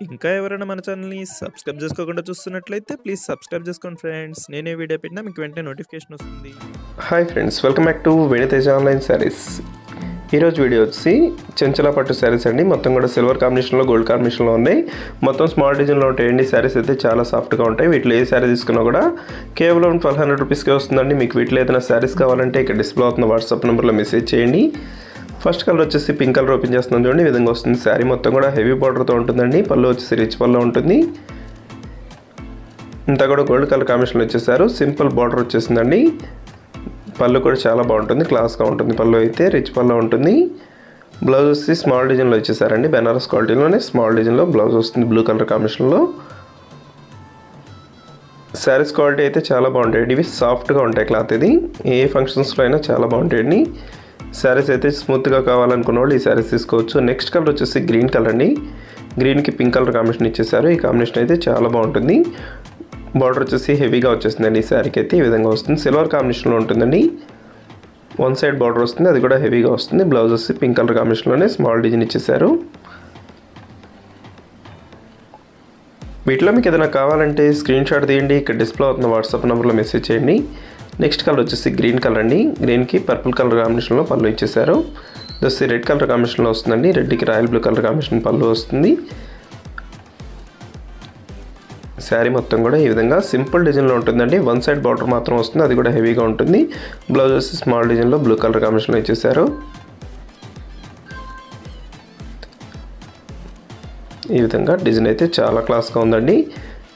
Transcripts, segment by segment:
ఇంకా ఎవరైనా మన ఛానల్‌ని సబ్స్క్రైబ్ చేసుకోకుండా చూస్తున్నట్లయితే ప్లీజ్ సబ్స్క్రైబ్ చేసుకోండి ఫ్రెండ్స్. నేనే వీడియో పెట్టినా మీకు వెంటనే నోటిఫికేషన్ వస్తుంది. Hi friends, welcome back to వెను తేజ ఆన్లైన్ సారీస్. ఈరోజు వీడియో వచ్చి చెంచలా పట్టు శారీస్ అండి. మొత్తం కూడా సిల్వర్ కాంబినేషన్లో గోల్డ్ కాంబినేషన్లో ఉన్నాయి. మొత్తం స్మాల్ డిజైన్లో ఉంటాయండి. శారీస్ అయితే చాలా సాఫ్ట్గా ఉంటాయి. వీటిలో ఏ శారీ తీసుకున్నా కూడా కేవలం 1200 రూపీస్కే వస్తుందండి. మీకు వీటిలో ఏదైనా శారీస్ కావాలంటే ఇక్కడ డిస్ప్లే అవుతున్న వాట్సాప్ నెంబర్లో మెసేజ్ చేయండి. ఫస్ట్ కలర్ వచ్చేసి పింక్ కలర్ ఓపెన్ చేస్తున్నాం చూడండి. ఈ విధంగా వస్తుంది. శారీ మొత్తం కూడా హెవీ బార్డర్తో ఉంటుందండి. పళ్ళు వచ్చేసి రిచ్ పళ్ళు ఉంటుంది. ఇంత కూడా గోల్డ్ కలర్ కాంబినేషన్లో వచ్చేసారు. సింపుల్ బార్డర్ వచ్చేసిందండి. పళ్ళు కూడా చాలా బాగుంటుంది, క్లాస్గా ఉంటుంది. పళ్ళు అయితే రిచ్ పళ్ళు ఉంటుంది. బ్లౌజ్ వచ్చి స్మాల్ డిజైన్లో వచ్చేసారండి. బెనారస్ క్వాలిటీలోనే స్మాల్ డిజైన్లో బ్లౌజ్ వస్తుంది బ్లూ కలర్ కాంబినేషన్లో. శారీస్ క్వాలిటీ అయితే చాలా బాగుంటాయండి. ఇవి సాఫ్ట్గా ఉంటాయి. క్లాత్ ఇది ఏ ఫంక్షన్స్లో అయినా చాలా బాగుంటాయండి. శారీస్ అయితే స్మూత్గా కావాలనుకున్న వాళ్ళు ఈ శారీస్ తీసుకోవచ్చు. నెక్స్ట్ కలర్ వచ్చేసి గ్రీన్ కలర్ అండి. గ్రీన్కి పింక్ కలర్ కాంబినేషన్ ఇచ్చేసారు. ఈ కాంబినేషన్ అయితే చాలా బాగుంటుంది. బార్డర్ వచ్చేసి హెవీగా వచ్చేస్తుందండి. ఈ శారీకి అయితే ఈ విధంగా వస్తుంది. సిల్వర్ కాంబినేషన్లో ఉంటుందండి. వన్ సైడ్ బార్డర్ వస్తుంది, అది కూడా హెవీగా వస్తుంది. బ్లౌజ్ వచ్చి పింక్ కలర్ కాంబినేషన్లోనే స్మాల్ డిజైన్ ఇచ్చేసారు. వీటిలో మీకు ఏదైనా కావాలంటే స్క్రీన్ షాట్ తీయండి. ఇక్కడ డిస్ప్లే అవుతున్న వాట్సాప్ నెంబర్లో మెసేజ్ చేయండి. నెక్స్ట్ కలర్ వచ్చేసి గ్రీన్ కలర్ అండి. గ్రీన్కి పర్పుల్ కలర్ కాంబినేషన్లో పళ్ళు ఇచ్చేసారు. దస్ రెడ్ కలర్ కాంబినేషన్లో వస్తుందండి. రెడ్కి రాయల్ బ్లూ కలర్ కాంబినేషన్ పళ్ళు వస్తుంది. శారీ మొత్తం కూడా ఈ విధంగా సింపుల్ డిజైన్లో ఉంటుందండి. వన్ సైడ్ బార్డర్ మాత్రం వస్తుంది, అది కూడా హెవీగా ఉంటుంది. బ్లౌజ్ వచ్చి స్మాల్ డిజైన్లో బ్లూ కలర్ కాంబినేషన్లో ఇచ్చేసారు. ఈ విధంగా డిజైన్ అయితే చాలా క్లాస్గా ఉందండి.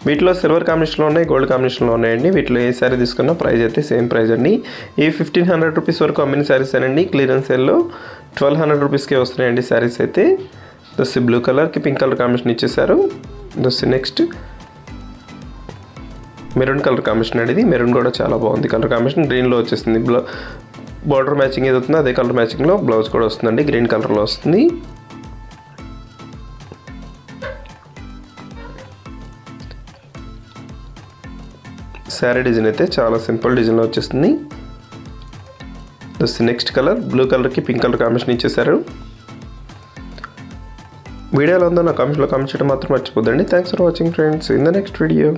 వీటిలో సిల్వర్ కాంబినేషన్లో ఉన్నాయి, గోల్డ్ కాంబినేషన్లో ఉన్నాయండి. వీటిలో ఏ శారీ తీసుకున్నా ప్రైస్ అయితే సేమ్ ప్రైస్ అండి. ఈ 1500 రూపీస్ వరకు అమ్మిన శారీస్ అండి. క్లియరెన్స్ సేల్లో 1200 రూపీస్కే వస్తున్నాయండి శారీస్ అయితే. దస్ బ్లూ కలర్కి పింక్ కలర్ కాంబినేషన్ ఇచ్చేసారు. దస్ నెక్స్ట్ మెరూన్ కలర్ కాంబినేషన్ అండి. ఇది మెరూన్ కూడా చాలా బాగుంది కలర్ కాంబినేషన్. గ్రీన్లో వచ్చేసింది. బార్డర్ మ్యాచింగ్ ఏది అవుతుందో అదే కలర్ మ్యాచింగ్లో బ్లౌజ్ కూడా వస్తుందండి. గ్రీన్ కలర్లో వస్తుంది. శారీ డిజైన్ అయితే చాలా సింపుల్ డిజైన్లో వచ్చేస్తుంది. నెక్స్ట్ కలర్ బ్లూ కలర్కి పింక్ కలర్ కాంబినేషన్ ఇచ్చేసారు. వీడియోలో ఉందో నా కామెంట్లో కామెంట్ చేయడం మాత్రం మర్చిపోద్దండి. Thanks for watching friends. In the next video.